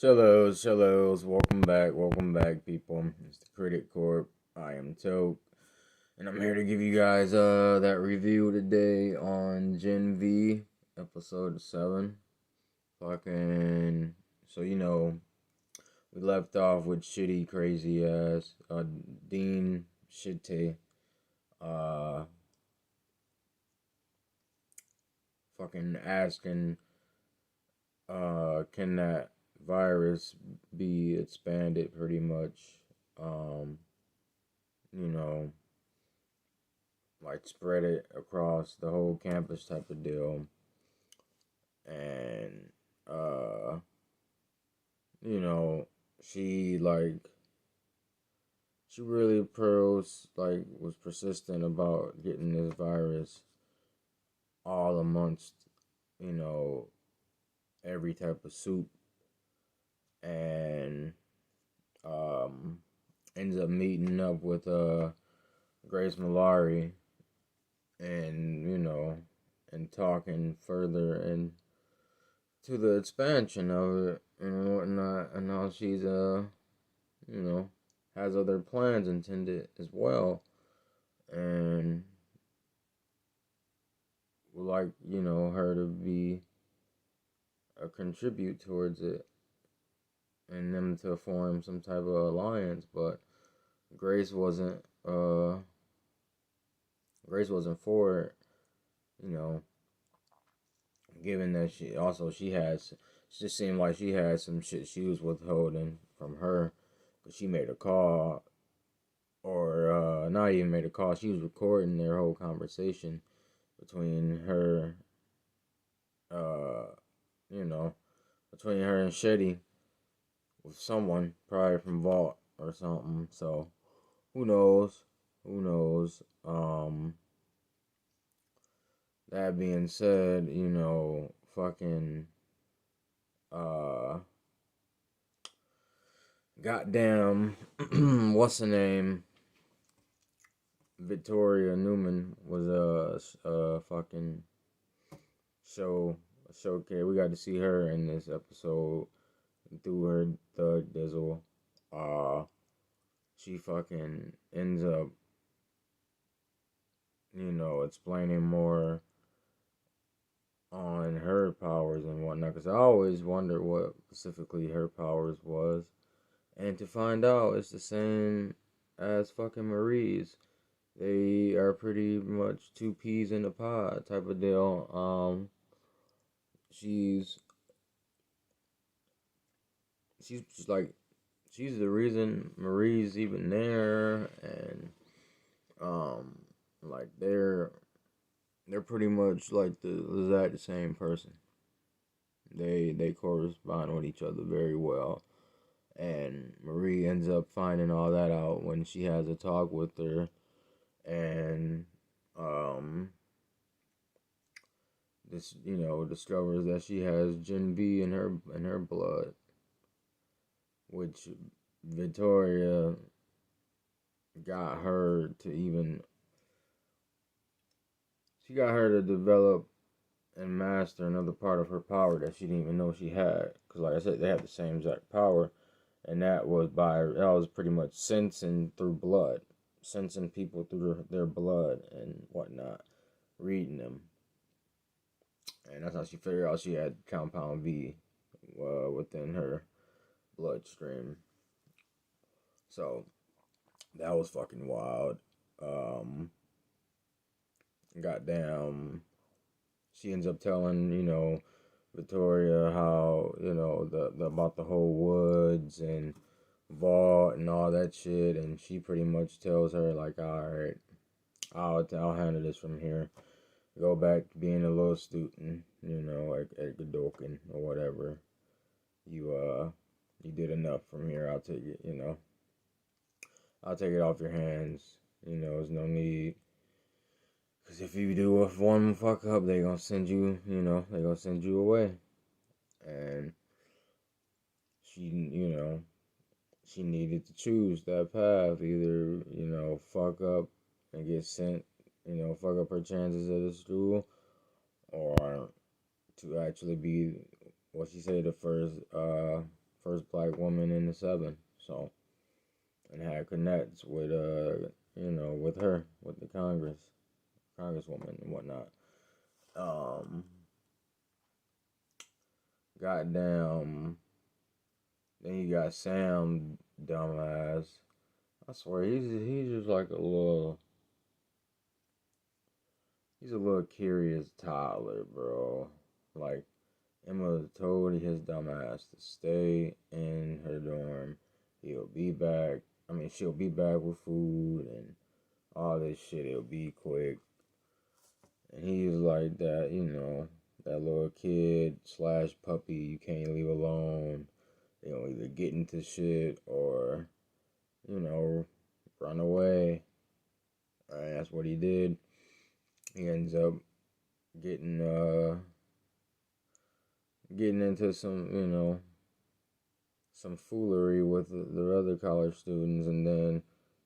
Cellos, welcome back, people. It's the Critic Corp. I am Toke, and I'm here to give you guys that review today on Gen V, episode 7. Fucking, so we left off with shitty, crazy ass Dean Shitte, uh, fucking asking, can that virus be expanded pretty much? Um, you know, like spread it across the whole campus type of deal. And uh, you know, she she really was persistent about getting this virus all amongst, you know, every type of soup, and um ends up meeting up with Grace Malari, and and talking further and to the expansion of it and whatnot, and how she's you know has other plans intended as well, and would like her to be a contribute towards it, and them to form some type of alliance. But Grace wasn't uh Grace wasn't for it, you know, given that she has, it just seemed like she had some shit she was withholding from her, because she made a call, or not even made a call, she was recording their whole conversation between her, uh you know between her and Shetty, with someone probably from Vault or something. So who knows, that being said, fucking uh goddamn, what's the name? Victoria Newman was a fucking show showcase. We got to see her in this episode through her thug dizzle. Uh, she fucking ends up, explaining more on her powers and whatnot. Because I always wondered what specifically her powers was, and to find out it's the same as fucking Marie's. They are pretty much two peas in a pod type of deal. She's she's just like she's the reason Marie's even there, and um, like they're pretty much like the exact same person. They correspond with each other very well, and Marie ends up finding all that out when she has a talk with her, and um this discovers that she has Gen V in her blood, which Victoria got her to even she got her to develop and master another part of her power that she didn't even know she had. Because, like I said, they have the same exact power, and that was pretty much sensing through blood, sensing people through their blood and whatnot, reading them, and that's how she figured out she had Compound V within her bloodstream. So that was fucking wild. Um, Goddamn, she ends up telling Victoria how the about the whole woods and vault and all that shit, and she pretty much tells her like, all right, I'll handle this from here. Go back to being a little student, at Godolkin or whatever. You did enough from here. I'll take it. I'll take it off your hands. There's no need. Because if you do one fuck up, they gonna send you, they gonna send you away. And she, she needed to choose that path. Either, fuck up and get sent, fuck up her chances at the school, or to actually be what she said, the first black woman in the seven. So, and had connects with with her, with the congresswoman and whatnot. Goddamn. Then you got Sam, dumbass. I swear he's just like he's a little curious toddler, bro. Like Emma told his dumbass to stay in her dorm. He'll be back. I mean, she'll be back with food and all this shit. It'll be quick. And he's like that, that little kid / puppy you can't leave alone. Either get into shit or, run away. And that's what he did. He ends up getting into some foolery with the other college students, and then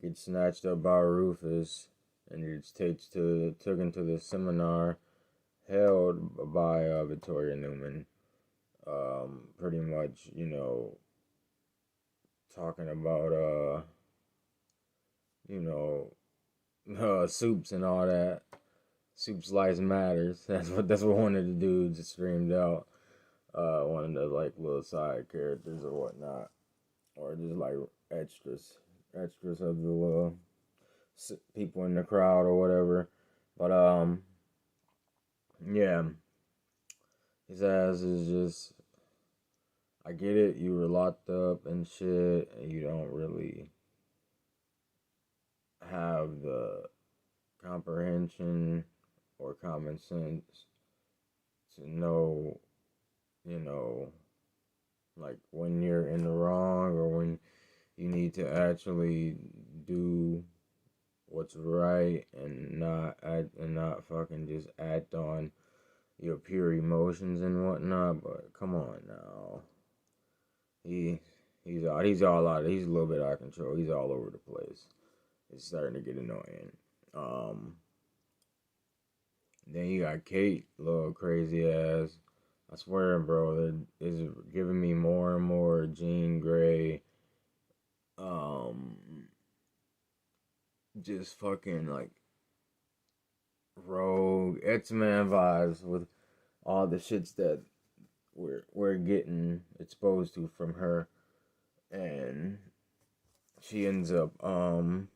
gets snatched up by Rufus and gets taken to the seminar held by Victoria Newman. Pretty much, talking about soups and all that. Soups Lives Matters. That's what one of the dudes screamed out. One of the like little side characters or whatnot, or just like extras of the little people in the crowd or whatever. But yeah, his ass is just. I get it. You were locked up and shit, and you don't really have the comprehension or common sense to know, like when you're in the wrong or when you need to actually do what's right and not fucking just act on your pure emotions and whatnot. But come on now, he's all out. He's a little bit out of control. He's all over the place. It's starting to get annoying. Then you got Kate, little crazy ass. I swear, bro, that is giving me more and more Jean Grey, just fucking like rogue X-Men vibes with all the shits that we're getting exposed to from her, and she ends up going,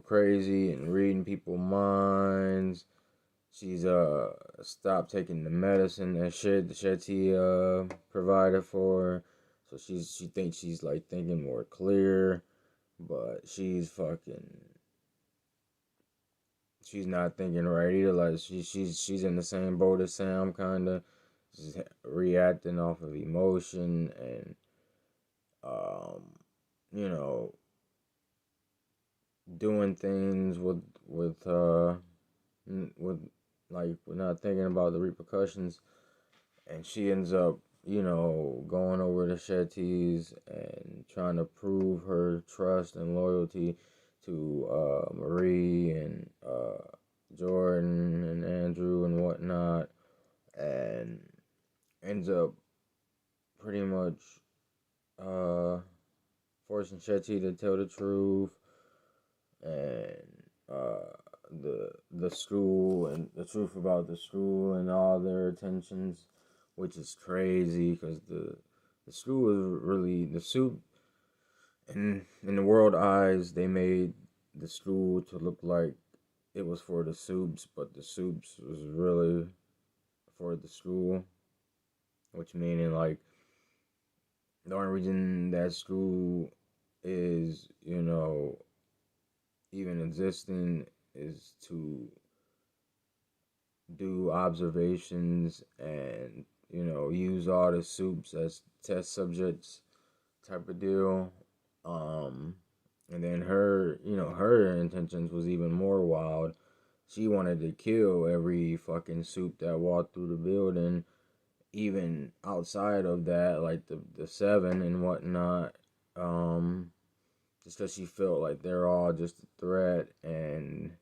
crazy and reading people's minds. She's stopped taking the medicine that Shetty provided for her. So she thinks she's like thinking more clear, but she's not thinking right either. Like she's in the same boat as Sam, kinda. She's reacting off of emotion and you know, doing things with we're not thinking about the repercussions, and she ends up going over to Shetty's and trying to prove her trust and loyalty to Marie and Jordan and Andrew and whatnot, and ends up pretty much forcing Shetty to tell the truth, and the school and the truth about the school and all their attentions, which is crazy because the school is really the soup. In the world eyes, they made the school to look like it was for the soups, but the soups was really for the school, which meaning like the only reason that school is even existing is to do observations and use all the soups as test subjects type of deal. And then her intentions was even more wild. She wanted to kill every fucking soup that walked through the building, even outside of that, like the seven and whatnot. Just because she felt like they're all just a threat and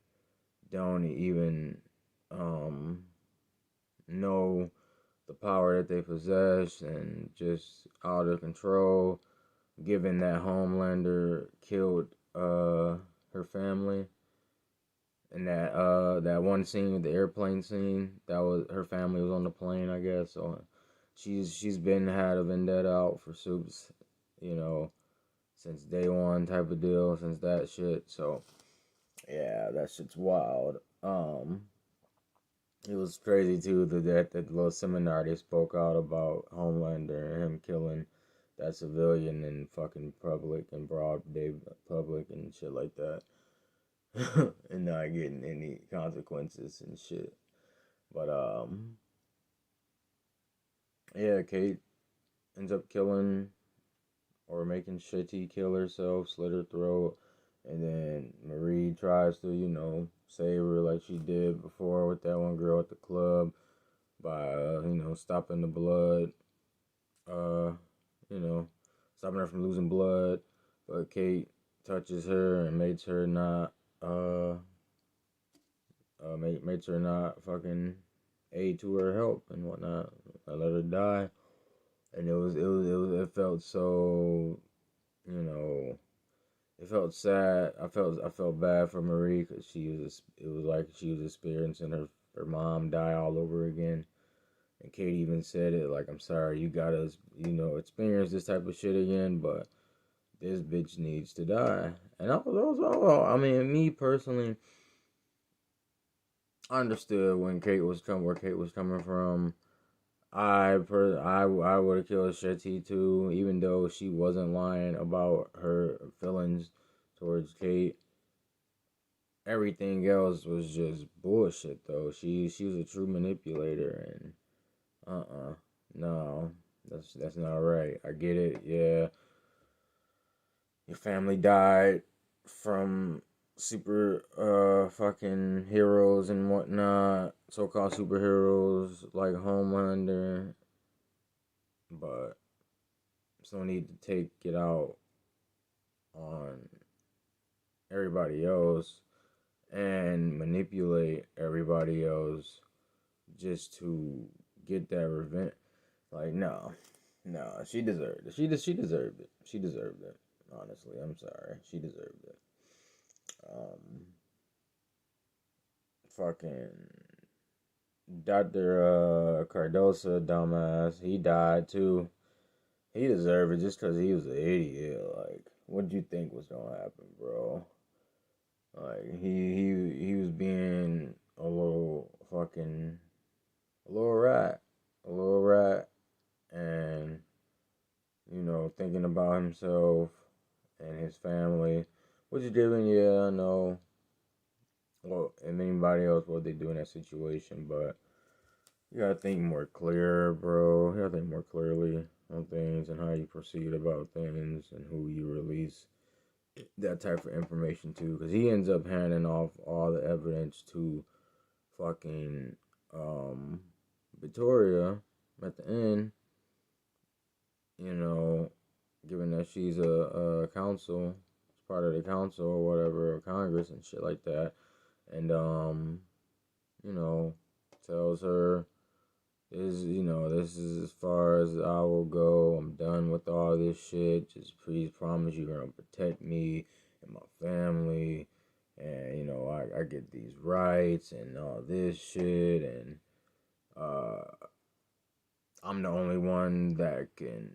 don't even know the power that they possess and just out of control, given that Homelander killed her family. And that one scene, the airplane scene, that was her family was on the plane, I guess. So she's been had a vendetta out for Soups, you know, since day one type of deal, since that shit. So yeah, that shit's wild. It was crazy too that little seminar they spoke out about Homelander and him killing that civilian in fucking public and broad day public and shit like that. And not getting any consequences and shit. But yeah, Kate ends up killing or making Shetty kill herself, slit her throat, and then Marie tries to, save her like she did before with that one girl at the club by, stopping the blood, uh, you know, stopping her from losing blood. But Kate touches her and makes her not, makes her not fucking aid to her help and whatnot. I let her die, and it felt so, you know, it felt sad. I felt bad for Marie because it was like she was experiencing her mom die all over again. And Kate even said it like, I'm sorry, you gotta, experience this type of shit again, but this bitch needs to die. And I mean, me personally, I understood where Kate was coming from. I would have killed Shetty too, even though she wasn't lying about her feelings towards Kate. Everything else was just bullshit though. She was a true manipulator and no, that's not right. I get it, yeah. Your family died from super fucking heroes and whatnot, so called superheroes like Homelander, but still need to take it out on everybody else and manipulate everybody else just to get that revenge. Like no, she deserved it. She deserved it. She deserved it. Honestly, I'm sorry. She deserved it. Um, fucking Dr. Cardosa, dumbass, he died too. He deserved it just because he was an idiot. Like, what did you think was gonna happen, bro? Like, he was being a little rat, a little rat, and thinking about himself and his family, which is different. Yeah, I know. Well, and anybody else what they do in that situation, but you gotta think more clear, bro. You gotta think more clearly on things and how you proceed about things and who you release that type of information to. Because he ends up handing off all the evidence to fucking Victoria at the end. Given that she's a council, part of the council or whatever, or Congress and shit like that, and you know, tells her this is as far as I will go. I'm done with all this shit. Just please promise you're gonna protect me and my family. And, I get these rights and all this shit. And I'm the only one that can,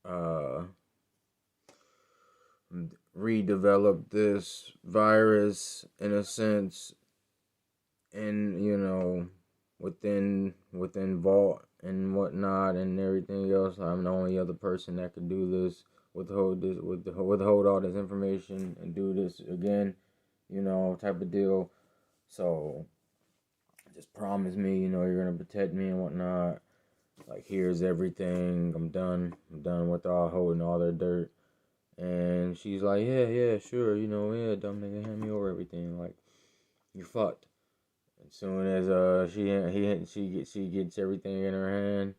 uh, redevelop this virus in a sense. And, within Vault and whatnot and everything else. I'm the only other person that could do this, withhold all this information and do this again, type of deal. So just promise me, you're gonna protect me and whatnot. Like, here's everything. I'm done. I'm done with all holding all their dirt. And she's like, yeah, sure, yeah, dumb nigga, hand me over everything. Like, you're fucked. As soon as she gets everything in her hand,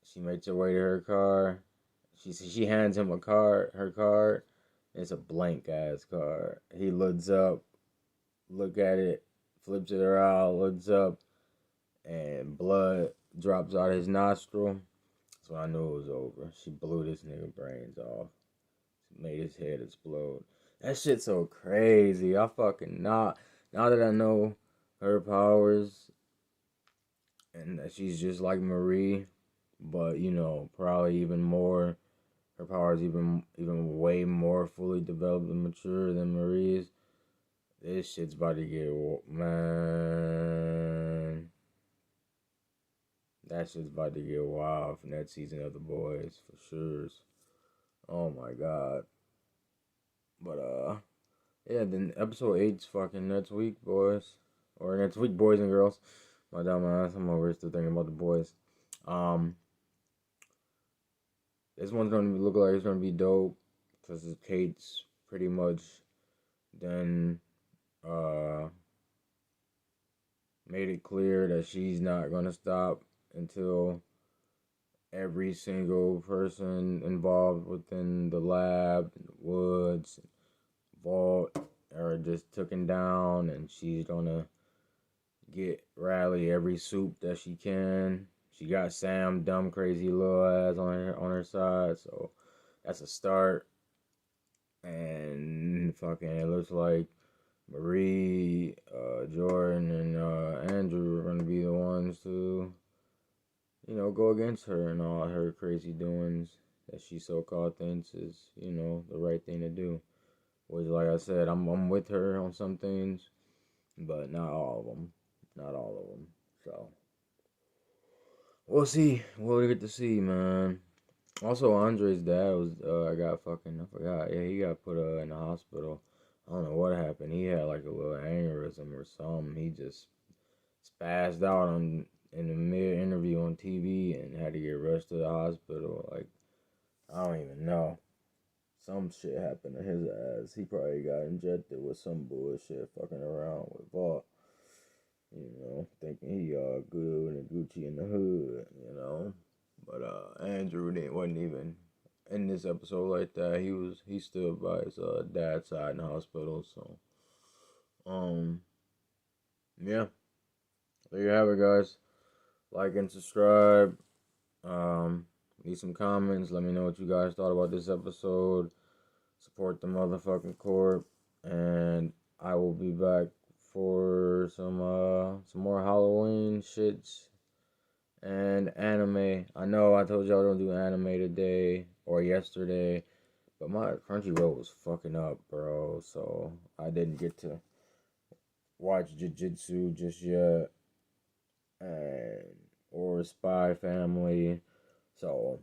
she makes her way to her car. She hands him her card. It's a blank ass card. He looks up, look at it, flips it around, looks up, and blood drops out of his nostril. So I knew it was over. She blew this nigga brains off. Made his head explode. That shit's so crazy. I fucking now that I know her powers and that she's just like Marie, but you know, probably even more. Her powers even way more fully developed and mature than Marie's. This shit's about to get man. That shit's about to get wild from that season of The Boys for sure. Oh my god. But yeah, then episode 8's fucking next week, boys. Or next week, boys and girls. My dumb ass, I'm over still thinking about The Boys. Um, this one's gonna look like it's gonna be dope because Kate's pretty much then made it clear that she's not gonna stop until every single person involved within the lab, the woods, vault are just taken down, and she's gonna rally every soup that she can. She got Sam, dumb, crazy little ass on her side, so that's a start. And fucking, it looks like Marie, Jordan, and Andrew are gonna be the ones to, you know, go against her and all her crazy doings that she so-called thinks is, you know, the right thing to do. Which, like I said, I'm with her on some things, but not all of them. Not all of them. So we'll see. We'll get to see, man. Also, Andre's dad was I forgot. Yeah, he got put in the hospital. I don't know what happened. He had like a little aneurysm or something. He just spazzed out in the mid interview on TV and had to get rushed to the hospital. Like, I don't even know. Some shit happened to his ass. He probably got injected with some bullshit fucking around with Vault. You know, thinking he good and Gucci in the hood, you know. But Andrew wasn't even in this episode like that. He stood by his dad's side in the hospital, so yeah. There you have it, guys. Like and subscribe. Leave some comments. Let me know what you guys thought about this episode. Support the motherfucking corp, and I will be back for some more Halloween shits and anime. I know I told y'all don't do anime today or yesterday, but my Crunchyroll was fucking up, bro. So I didn't get to watch Jujutsu just yet, and or Spy Family. So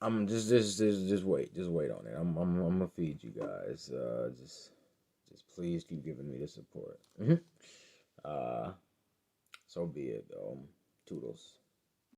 I'm just wait on it. I'm gonna feed you guys. Just please keep giving me the support. So be it though. Toodles.